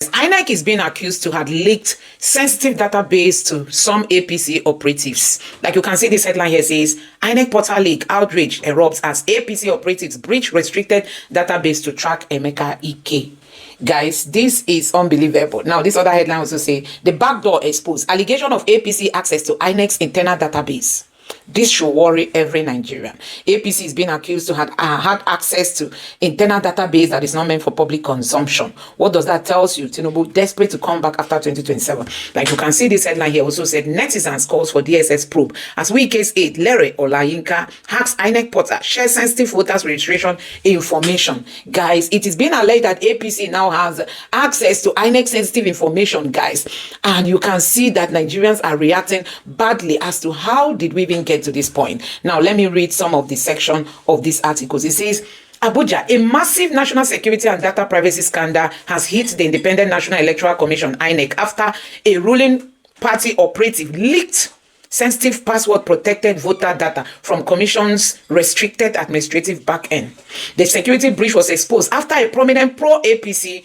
Inec is being accused to have leaked sensitive database to some APC operatives. Like you can see, this headline here says, Inec portal leak, outrage erupts as APC operatives breach restricted database to track Emeka Ike. Guys, this is unbelievable. Now, this other headline also say, the backdoor exposed, allegation of APC access to Inec's internal database. This should worry every Nigerian. APC is being accused to have had access to internal database that is not meant for public consumption. What does that tell you? Tinubu desperate to come back after 2027. Like you can see, this headline here also said, netizens calls for DSS probe. As we case 8, Lere Olayinka hacks Inec portal, shares sensitive voters registration information. Guys, it is being alleged that APC now has access to Inec sensitive information, guys. And you can see that Nigerians are reacting badly as to how did we even get to this point. Now, let me read some of the section of these articles. It says, Abuja, a massive national security and data privacy scandal has hit the Independent National Electoral Commission, INEC, after a ruling party operative leaked sensitive password-protected voter data from Commission's restricted administrative back-end. The security breach was exposed after a prominent pro-APC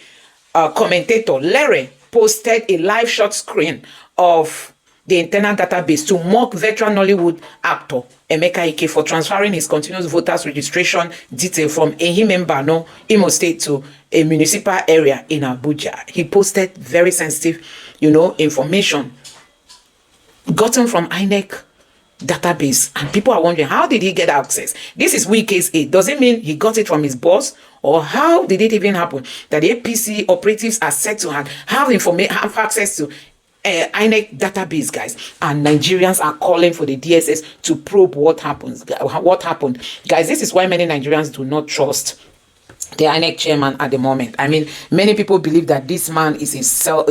commentator, Lere, posted a live short screen of the internal database to mock veteran Nollywood actor Emeka Ike for transferring his continuous voters registration detail from Ehimembano, Imo State, to a municipal area in Abuja. He posted very sensitive, information gotten from INEC database, and people are wondering, how did he get access? This is weak case 8. Does it mean he got it from his boss, or how did it even happen that the APC operatives are said to have access to INEC database, guys? And Nigerians are calling for the DSS to probe what happened. Guys, this is why many Nigerians do not trust the INEC chairman at the moment. I mean, many people believe that this man is a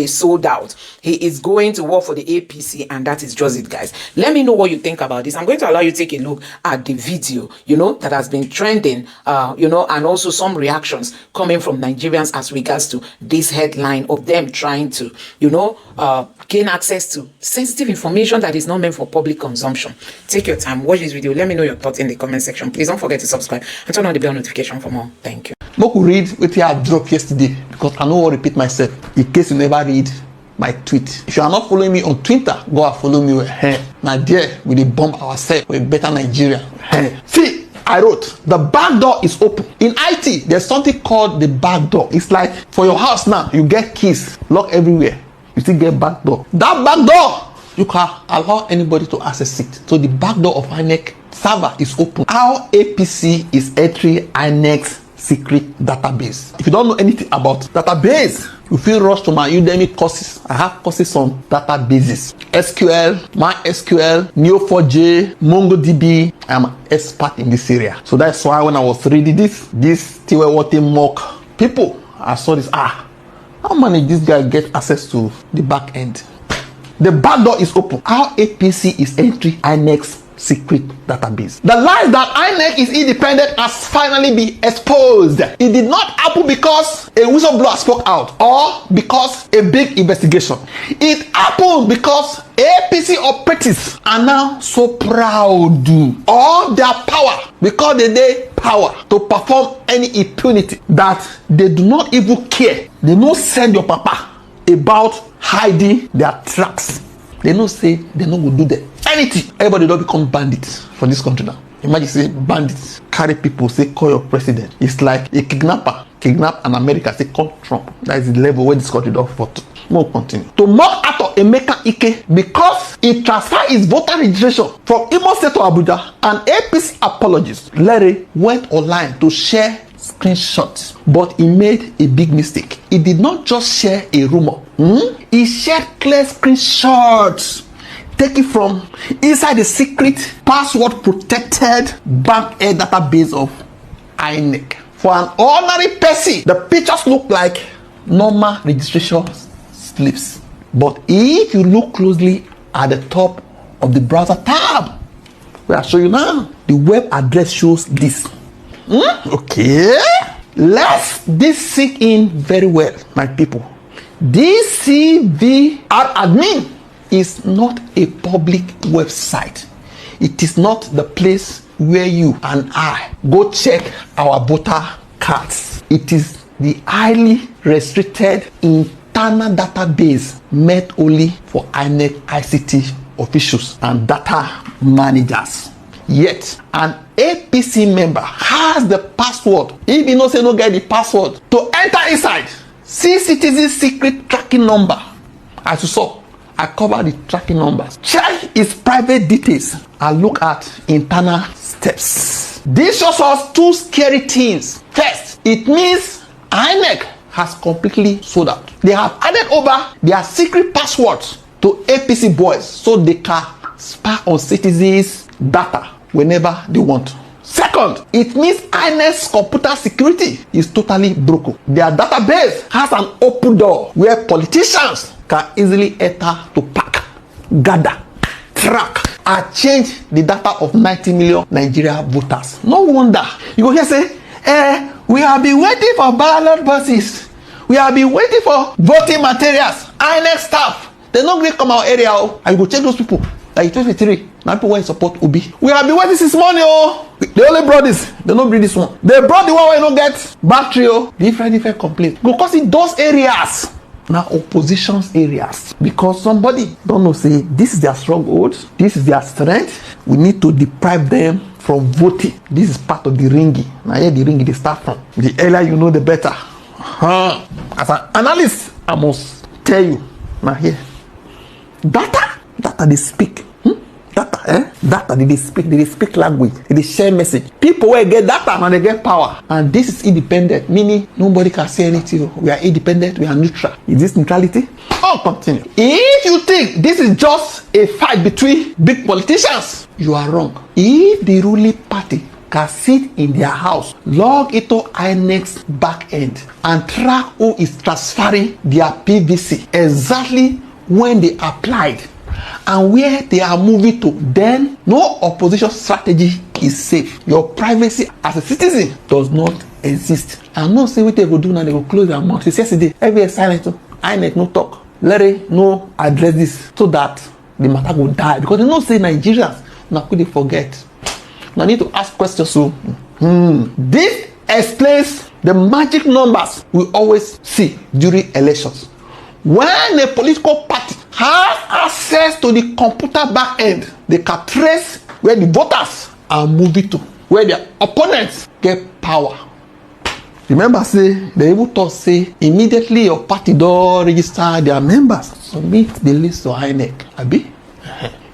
sold out. He is going to work for the APC, and that is just it, guys. Let me know what you think about this. I'm going to allow you to take a look at the video, that has been trending, and also some reactions coming from Nigerians as regards to this headline of them trying to, gain access to sensitive information that is not meant for public consumption. Take your time, watch this video. Let me know your thoughts in the comment section. Please don't forget to subscribe and turn on the bell notification for more. Thank you. Make we read what I dropped yesterday, because I don't want to repeat myself in case you never read my tweet. If you are not following me on Twitter, go and follow me. Now there we dey bomb ourselves with better Nigeria. See, I wrote, the back door is open. In IT, there's something called the back door. It's like for your house now, you get keys, lock everywhere. You still get back door. That back door, you can allow anybody to access it. So the back door of INEC server is open. How APC is entering INEC's secret database. If you don't know anything about database, you feel rush to my Udemy courses. I have courses on databases, SQL, MySQL, Neo4j, MongoDB. I am an expert in this area. So that's why when I was reading this Tiwewate mock people, I saw this. How many this guy get access to the back end? The back door is open. How APC is entering INEC's secret database. The lies that INEC is independent has finally been exposed. It did not happen because a whistleblower spoke out or because a big investigation. It happened because APC operatives are now so proud of their power, because they power to perform any impunity that they do not even care. They don't send your papa about hiding their tracks. They don't say they don't go do that. Anything. Everybody don't become bandits for this country now. Imagine say bandits carry people, say call your president. It's like a kidnapper kidnap an America, say call Trump. That is the level where this country don't fought. We'll continue. To mock out of Emeka Ike because he transferred his voter registration from Imo State to Abuja, and APC apologist Larry went online to share screenshots, but he made a big mistake. He did not just share a rumor. He shared clear screenshots taken from inside the secret password protected bank air database of INEC. For an ordinary person, the pictures look like normal registration slips, but if you look closely at the top of the browser tab, where I show you now, the web address shows this. Okay, let's this sink in very well, my people. This CVR admin is not a public website. It is not the place where you and I go check our voter cards. It is the highly restricted internal database meant only for INEC ICT officials and data managers. Yet, an APC member has the password, if you know say no get the password, to enter inside. See citizen secret tracking number. As you saw, I covered the tracking numbers. Check its private details and look at internal steps. This shows us two scary things. First, it means INEC has completely sold out. They have added over their secret passwords to APC boys so they can spy on citizens' data whenever they want. Second, it means INEC's computer security is totally broken. Their database has an open door where politicians can easily enter to pack, gather, track, and change the data of 90 million Nigerian voters. No wonder you go hear say, we have been waiting for ballot boxes. We have been waiting for voting materials. INEC staff, they no gree come our area. I go check those people. Like 2023, now people want to support Obi. We have been waiting since morning. They only brought this. They don't bring this one. They brought the one where you don't get battery. Different complaints. Because in those areas, now opposition's areas, because somebody don't know say this is their stronghold, this is their strength. We need to deprive them from voting. This is part of the ringy. Now here the ringy they start from. The earlier you know, the better. As an analyst, I must tell you. Now here, data they speak. Data they speak language, they share message. People will get data and they get power, and this is independent, meaning nobody can say anything. We are independent, we are neutral. Is this neutrality? Oh, continue. If you think this is just a fight between big politicians, you are wrong. If the ruling party can sit in their house, log into INEC's back end and track who is transferring their PVC exactly when they applied and where they are moving to, then no opposition strategy is safe. Your privacy as a citizen does not exist. And no say what they go do now, they go close their mouth. It's yesterday, everywhere silent. INEC no talk. Larry no address this so that the matter will die. Because they know say Nigerians now could they forget. Now I need to ask questions. So this explains the magic numbers we always see during elections. When a political party has access to the computer back end, they can trace where the voters are moving to, where their opponents get power. Remember, say they even thought say immediately your party don't register their members, submit the list to INEC. Abi?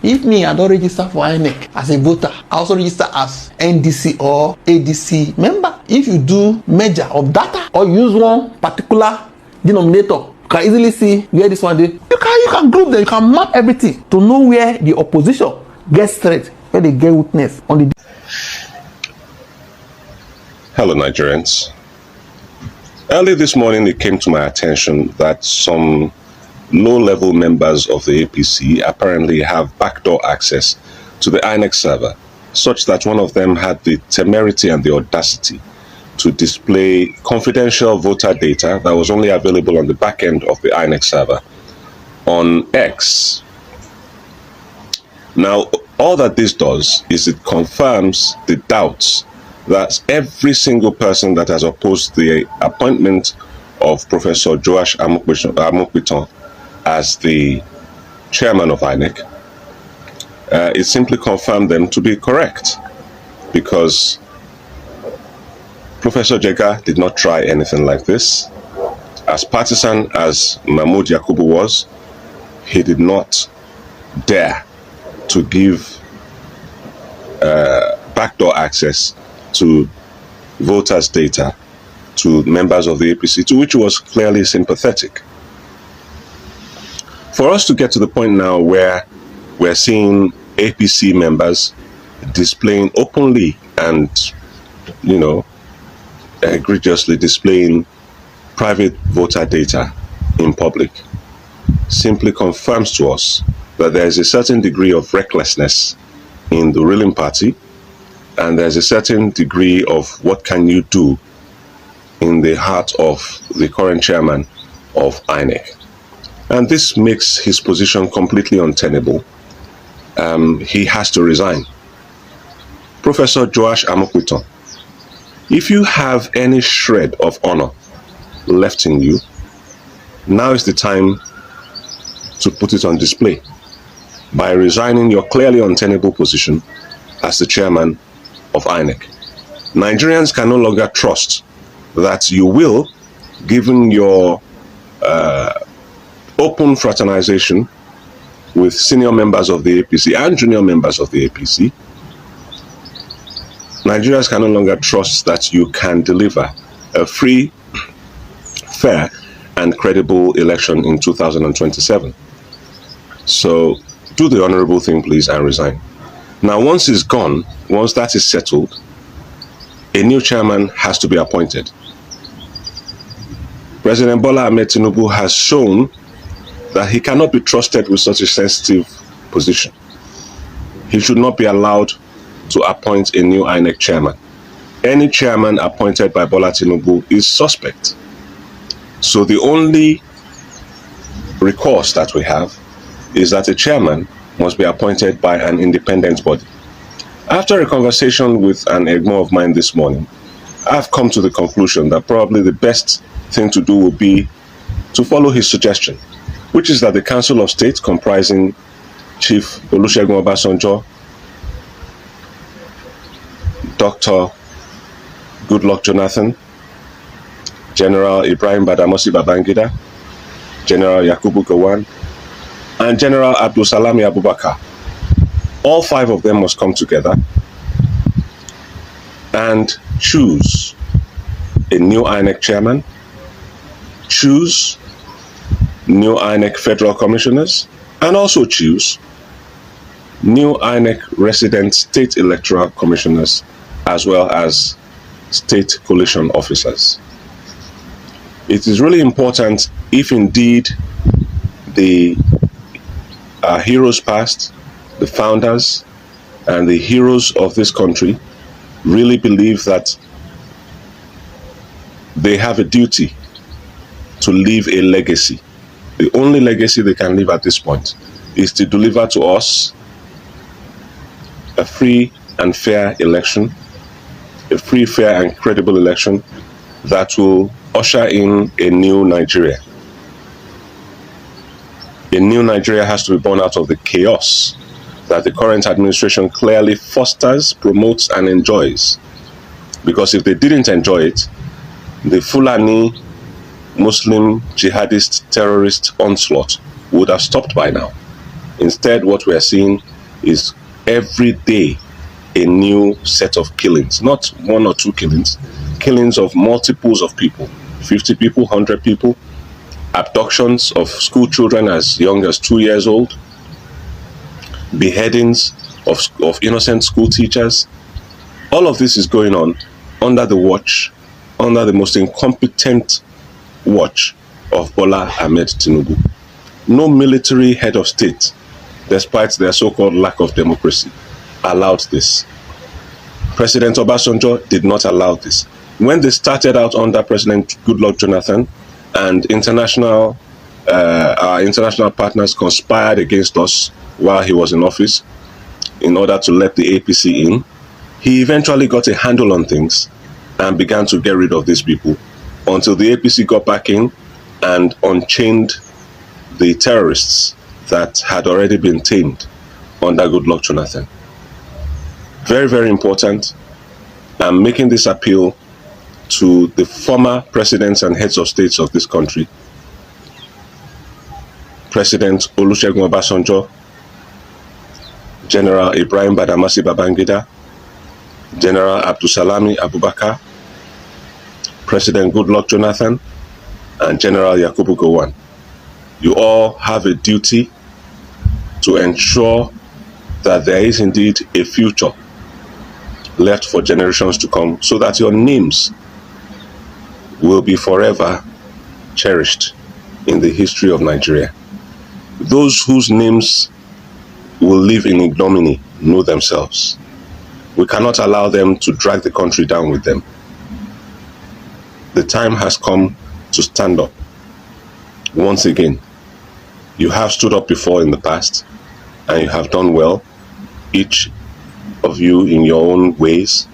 If me, I don't register for INEC as a voter, I also register as NDC or ADC member. If you do merger of data or use one particular denominator, you can easily see where this one is. You can group them, you can map everything to know where the opposition gets threat, where they get weakness on the. Hello, Nigerians. Early this morning, it came to my attention that some low-level members of the APC apparently have backdoor access to the INEC server, such that one of them had the temerity and the audacity to display confidential voter data that was only available on the back end of the INEC server on X. Now, all that this does is it confirms the doubts that every single person that has opposed the appointment of Professor Joash Amokbiton as the chairman of INEC, it simply confirmed them to be correct, because Professor Jega did not try anything like this. As partisan as Mahmoud Yakubu was, he did not dare to give backdoor access to voters' data to members of the APC, to which he was clearly sympathetic. For us to get to the point now where we're seeing APC members displaying openly and, egregiously displaying private voter data in public, simply confirms to us that there is a certain degree of recklessness in the ruling party, and there's a certain degree of what can you do in the heart of the current chairman of INEC. And this makes his position completely untenable. He has to resign. Professor Joash Amokbiton, if you have any shred of honor left in you, Now is the time to put it on display by resigning your clearly untenable position as the chairman of INEC. Nigerians can no longer trust that you will, given your open fraternization with senior members of the APC and junior members of the APC, Nigerians can no longer trust that you can deliver a free, fair, and credible election in 2027. So do the honorable thing, please, and resign. Now, once he's gone, once that is settled, a new chairman has to be appointed. President Bola Ahmed Tinubu has shown that he cannot be trusted with such a sensitive position. He should not be allowed to appoint a new INEC chairman. Any chairman appointed by Bola Tinubu is suspect. So the only recourse that we have is that a chairman must be appointed by an independent body. After a conversation with an Egmo of mine this morning, I've come to the conclusion that probably the best thing to do would be to follow his suggestion, which is that the Council of State, comprising Chief Olusegun Obasanjo, Dr. Goodluck Jonathan, General Ibrahim Badamasi Babangida, General Yakubu Gowon, and General Abdul Salami Abubakar. All five of them must come together and choose a new INEC chairman, choose new INEC federal commissioners, and also choose new INEC resident state electoral commissioners, as well as state coalition officers. It is really important, if indeed the heroes past, the founders, and the heroes of this country really believe that they have a duty to leave a legacy. The only legacy they can leave at this point is to deliver to us a free and fair election, a free, fair, and credible election that will usher in a new Nigeria. A new Nigeria has to be born out of the chaos that the current administration clearly fosters, promotes, and enjoys. Because if they didn't enjoy it, the Fulani Muslim jihadist terrorist onslaught would have stopped by now. Instead, what we are seeing is every day a new set of killings, not one or two killings, killings of multiples of people, 50 people, 100 people, abductions of school children as young as 2 years old, beheadings of innocent school teachers. All of this is going on under the watch, under the most incompetent watch of Bola Ahmed Tinubu. No military head of state, despite their so-called lack of democracy, allowed this. President Obasanjo did not allow this. When they started out under President Goodluck Jonathan and our international partners conspired against us while he was in office in order to let the APC in, he eventually got a handle on things and began to get rid of these people until the APC got back in and unchained the terrorists that had already been tamed under Goodluck Jonathan. Very, very important. I'm making this appeal to the former presidents and heads of states of this country. President Olusegun Obasanjo, General Ibrahim Badamasi Babangida, General Abdul Salami Abubakar, President Goodluck Jonathan, and General Yakubu Gowon. You all have a duty to ensure that there is indeed a future left for generations to come, so that your names will be forever cherished in the history of Nigeria. Those whose names will live in ignominy know themselves. We cannot allow them to drag the country down with them. The time has come to stand up. Once again, you have stood up before in the past, and you have done well, each of you in your own ways,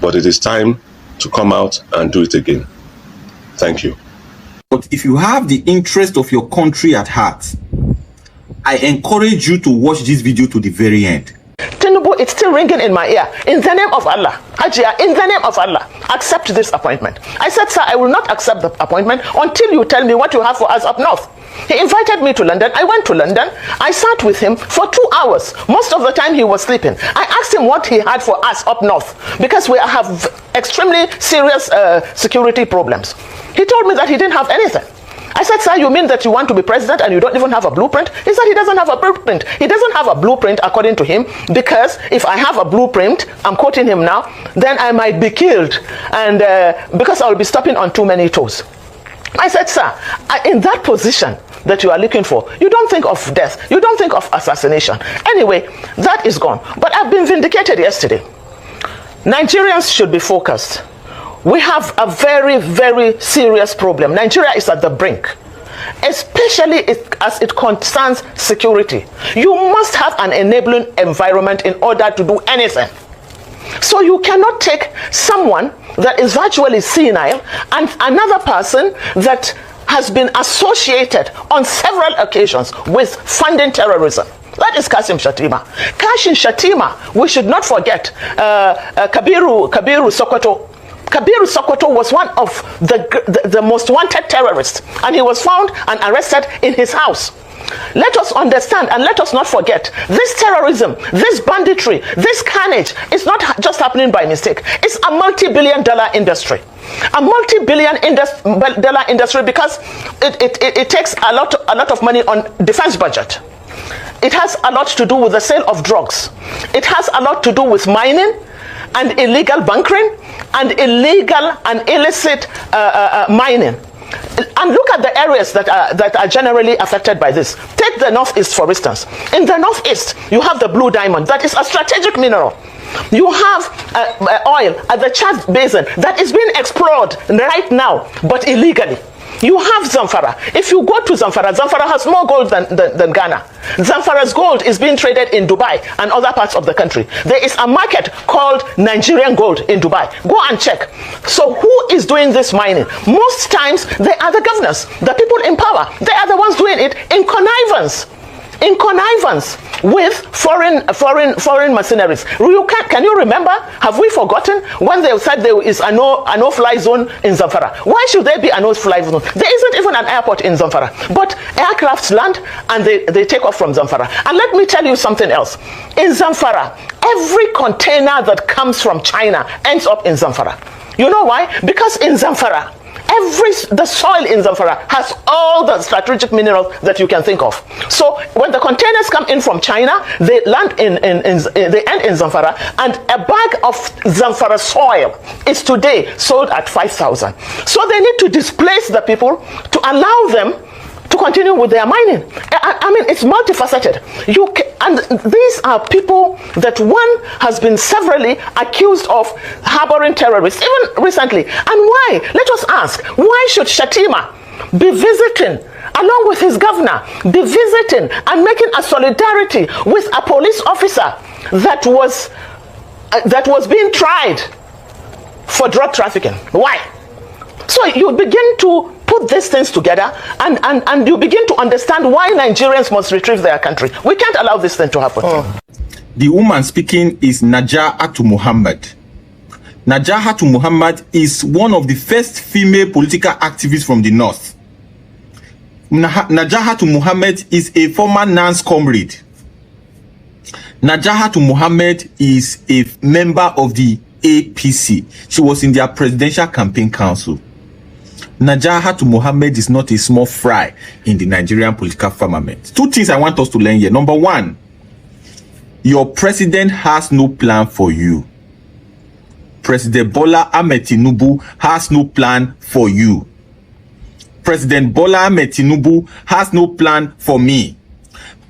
but it is time to come out and do it again. Thank you. But if you have the interest of your country at heart, I encourage you to watch this video to the very end. Tinubu, it's still ringing in my ear. In the name of Allah, Hajia, in the name of Allah, accept this appointment. I said, sir, I will not accept the appointment until you tell me what you have for us up north. He invited me to London. I went to London. I sat with him for 2 hours. Most of the time he was sleeping. I asked him what he had for us up north because we have extremely serious security problems. He told me that he didn't have anything. I said, sir, you mean that you want to be president and you don't even have a blueprint? He said he doesn't have a blueprint. He doesn't have a blueprint according to him because if I have a blueprint, I'm quoting him now, then I might be killed and because I'll be stepping on too many toes. I said, sir, in that position that you are looking for, you don't think of death. You don't think of assassination. Anyway, that is gone. But I've been vindicated yesterday. Nigerians should be focused. We have a very, very serious problem. Nigeria is at the brink, especially as it concerns security. You must have an enabling environment in order to do anything. So you cannot take someone that is virtually senile and another person that has been associated on several occasions with funding terrorism. That is Kashim Shettima. Kashim Shettima, we should not forget, Kabiru Sokoto. Kabiru Sokoto was one of the most wanted terrorists, and he was found and arrested in his house. Let us understand and let us not forget, this terrorism, this banditry, this carnage is not just happening by mistake. It's a multi-billion-dollar industry. A multi-billion-dollar industry because it takes a lot of money on defense budget. It has a lot to do with the sale of drugs. It has a lot to do with mining and illegal bunkering and illegal and illicit mining. And look at the areas that are generally affected by this. Take the Northeast, for instance. In the Northeast, you have the blue diamond. That is a strategic mineral. You have oil at the Chad Basin that is being explored right now, but illegally. You have Zamfara. If you go to Zamfara, Zamfara has more gold than Ghana. Zamfara's gold is being traded in Dubai and other parts of the country. There is a market called Nigerian gold in Dubai. Go and check. So who is doing this mining? Most times they are the governors, the people in power. They are the ones doing it in connivance. In connivance with foreign mercenaries. Can you remember? Have we forgotten when they said there is a no-fly zone in Zamfara? Why should there be a no-fly zone? There isn't even an airport in Zamfara, but aircrafts land and they take off from Zamfara. And let me tell you something else. In Zamfara, every container that comes from China ends up in Zamfara. You know why? Because in Zamfara, the soil in Zamfara has all the strategic minerals that you can think of. So when the containers come in from China, they land they end in Zamfara, and a bag of Zamfara soil is today sold at 5,000. So they need to displace the people to allow them to continue with their mining. I mean, it's multifaceted. And these are people that one has been severally accused of harboring terrorists, even recently. And why? Let us ask, why should Shettima be visiting, along with his governor, be visiting and making a solidarity with a police officer that was being tried for drug trafficking? Why? So you begin to put these things together and you begin to understand why Nigerians must retrieve their country. We can't allow this thing to happen. The woman speaking is Najahatu Muhammad. Najahatu Muhammad is one of the first female political activists from the north. Najahatu Muhammad is a former NANS comrade. Najahatu Muhammad is a member of the APC. She was in their presidential campaign council. Najahatu Muhammad is not a small fry in the Nigerian political firmament. Two things I want us to learn here. Number one, your president has no plan for you. President Bola Ahmed Tinubu has no plan for you. President Bola Ahmed Tinubu has no plan for me.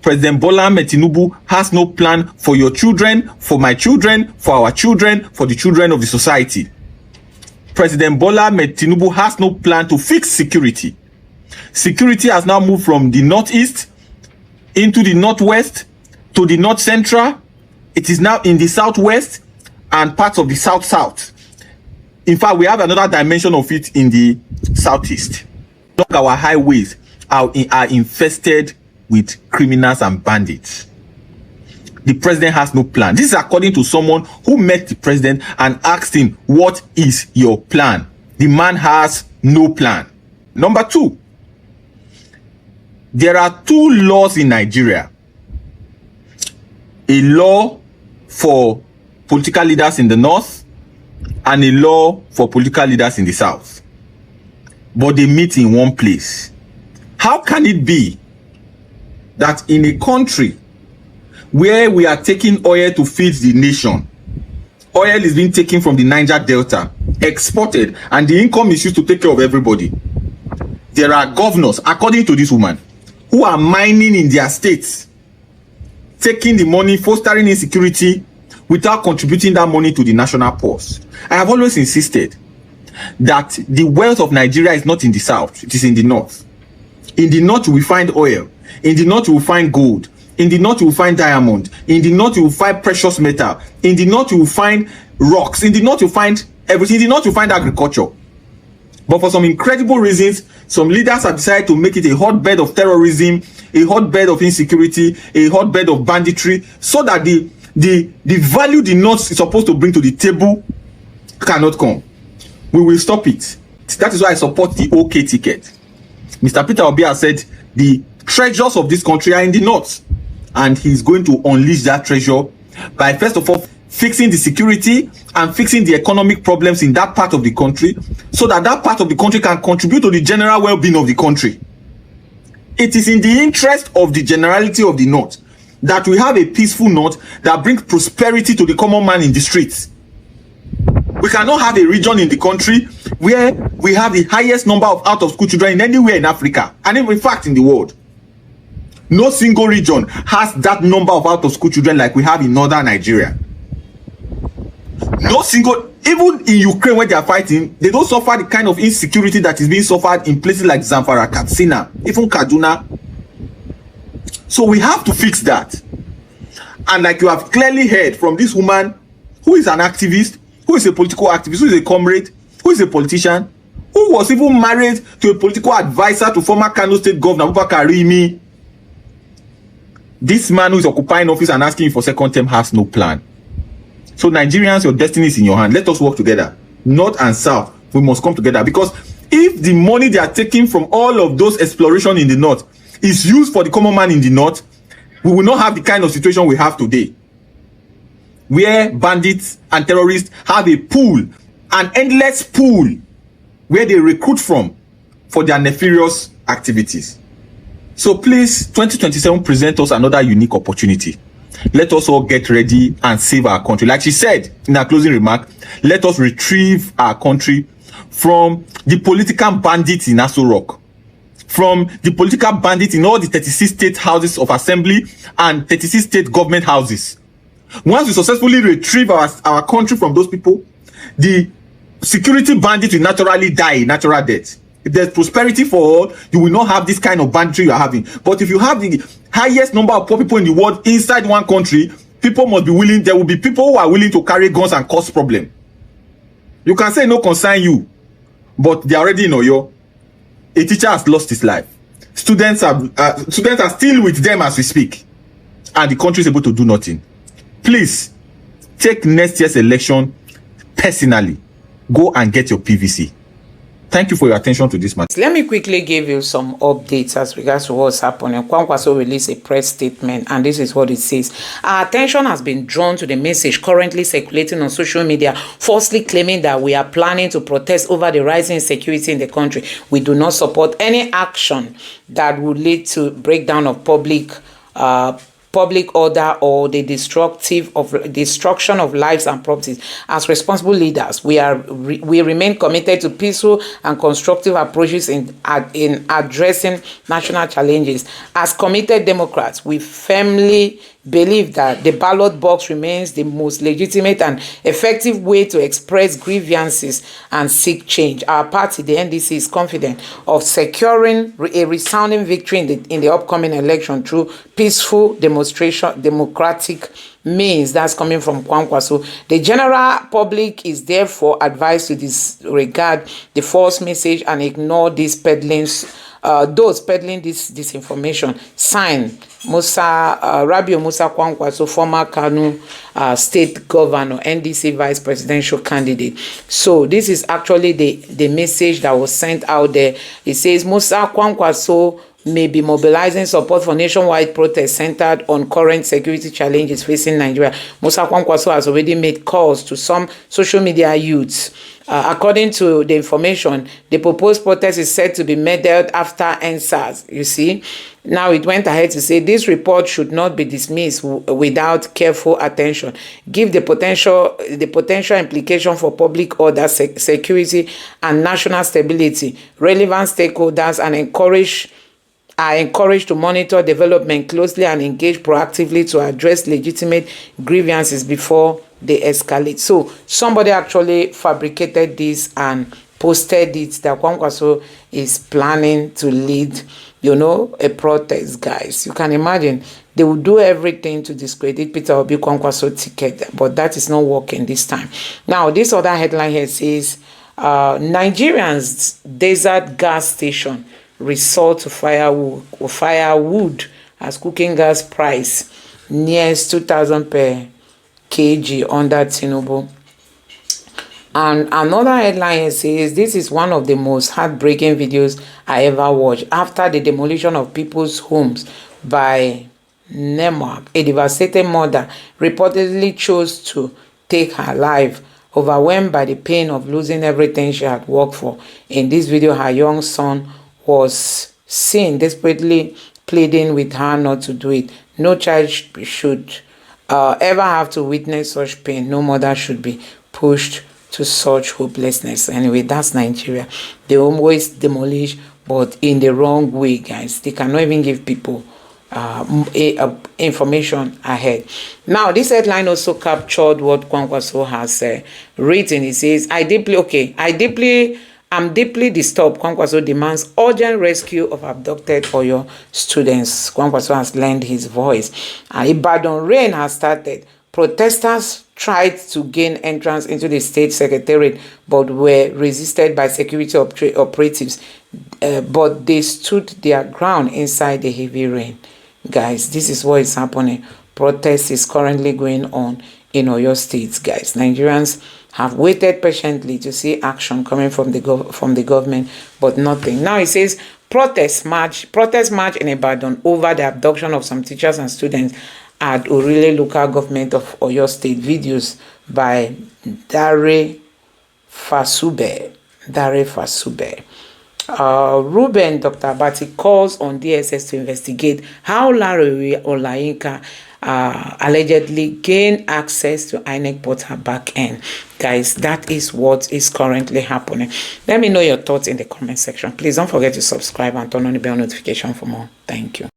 President Bola Ahmed Tinubu has no plan for your children, for my children, for our children, for the children of the society. President Bola Ahmed Tinubu has no plan to fix security. Security has now moved from the northeast into the northwest to the north central. It is now in the southwest and parts of the south-south. In fact, we have another dimension of it in the southeast. our highways are infested with criminals and bandits. The president has no plan. This is according to someone who met the president and asked him, what is your plan? The man has no plan. Number two, there are two laws in Nigeria. A law for political leaders in the north and a law for political leaders in the south. But they meet in one place. How can it be that in a country where we are taking oil to feed the nation, oil is being taken from the Niger Delta, exported, and the income is used to take care of everybody? There are governors, according to this woman, who are mining in their states, taking the money, fostering insecurity without contributing that money to the national purse. I have always insisted that the wealth of Nigeria is not in the south, it is in the north. In the north, you will find oil. In the north, you will find gold. In the north, you will find diamond. In the north, you will find precious metal. In the north, you will find rocks. In the north, you will find everything. In the north, you will find agriculture. But for some incredible reasons, some leaders have decided to make it a hotbed of terrorism, a hotbed of insecurity, a hotbed of banditry, so that the value the north is supposed to bring to the table cannot come. We will stop it. That is why I support the OK ticket. Mr. Peter Obi has said the treasures of this country are in the north, and he's going to unleash that treasure by, first of all, fixing the security and fixing the economic problems in that part of the country, so that that part of the country can contribute to the general well-being of the country. It is in the interest of the generality of the north that we have a peaceful north that brings prosperity to the common man in the streets. We cannot have a region in the country where we have the highest number of out-of-school children in anywhere in Africa, and in fact in the world. No single region has that number of out-of-school children like we have in northern Nigeria. No single, even in Ukraine where they are fighting, they don't suffer the kind of insecurity that is being suffered in places like Zamfara, Katsina, even Kaduna. So we have to fix that. And like you have clearly heard from this woman, who is an activist, who is a political activist, who is a comrade, who is a politician, who was even married to a political advisor to former Kano State Governor Abubakar Rimi. This man who is occupying office and asking for second term has no plan. So Nigerians, your destiny is in your hand. Let us work together. North and South, we must come together. Because if the money they are taking from all of those exploration in the North is used for the common man in the North, we will not have the kind of situation we have today, where bandits and terrorists have a pool, an endless pool, where they recruit from for their nefarious activities. So please, 2027 presents us another unique opportunity. Let us all get ready and save our country. Like she said in her closing remark, let us retrieve our country from the political bandits in Aso Rock, from the political bandits in all the 36 state houses of assembly and 36 state government houses. Once we successfully retrieve our country from those people, the security bandits will naturally die natural death. If there's prosperity for all, you will not have this kind of banditry you are having. But if you have the highest number of poor people in the world inside one country, people must be willing, there will be people who are willing to carry guns and cause problem. You can say no concern you, but they are already in Oyo. A teacher has lost his life. Students are still with them as we speak. And the country is able to do nothing. Please, take next year's election personally. Go and get your PVC. Thank you for your attention to this matter. Let me quickly give you some updates as regards to what's happening. Kwankwaso released a press statement, and this is what it says. Our attention has been drawn to the message currently circulating on social media, falsely claiming that we are planning to protest over the rising insecurity in the country. We do not support any action that would lead to breakdown of public order or the destruction of lives and properties. As responsible leaders, we remain committed to peaceful and constructive approaches in addressing national challenges. As committed Democrats, we firmly believe that the ballot box remains the most legitimate and effective way to express grievances and seek change. Our party, the NDC, is confident of securing a resounding victory in the upcoming election through peaceful democratic means. That's coming from Kwankwaso. The general public is therefore advised to disregard the false message and ignore these those peddling this disinformation. Signed, Rabiu Musa Kwankwaso, former Kano state governor, NDC vice presidential candidate. So this is actually the message that was sent out there. It says Musa Kwankwaso may be mobilizing support for nationwide protests centered on current security challenges facing Nigeria. Musa Kwankwaso has already made calls to some social media youths. According to the information, the proposed protest is said to be meddled after NSAS. You see, now it went ahead to say this report should not be dismissed without careful attention. Give the potential implication for public order, security, and national stability. Relevant stakeholders are encouraged to monitor development closely and engage proactively to address legitimate grievances before they escalate. So somebody actually fabricated this and posted it that Kwankwaso is planning to lead, a protest, guys. You can imagine they will do everything to discredit Peter Obi Kwankwaso ticket, but that is not working this time. Now, this other headline here says, Nigerians' desert gas station resort to firewood as cooking gas price nears 2,000 per kg under Tinubu. And another headline says, this is one of the most heartbreaking videos I ever watched. After the demolition of people's homes by Nemoak, a devastated mother reportedly chose to take her life, overwhelmed by the pain of losing everything she had worked for. In this video, her young son was seen desperately pleading with her not to do it. No child should ever have to witness such pain. No mother should be pushed to such hopelessness. Anyway, that's Nigeria. They always demolish, but in the wrong way, guys. They cannot even give people information ahead. Now, this headline also captured what Kwankwaso has written. It says, I'm deeply disturbed. Kwankwaso demands urgent rescue of abducted Oyo students. Kwankwaso has lent his voice. Ibadan rain has started. Protesters tried to gain entrance into the state secretariat but were resisted by security operatives. But they stood their ground inside the heavy rain. Guys, this is what is happening. Protest is currently going on in Oyo State, guys. Nigerians have waited patiently to see action coming from the government, but nothing. Now it says protest march in Ibadan over the abduction of some teachers and students at Orile local government of Oyo State. Videos by Dare Fasube. Ruben Dr. Abati calls on DSS to investigate how Larry Olayinka allegedly gained access to Inec portal back end. Guys, that is what is currently happening. Let me know your thoughts in the comment section. Please don't forget to subscribe and turn on the bell notification for more. Thank you.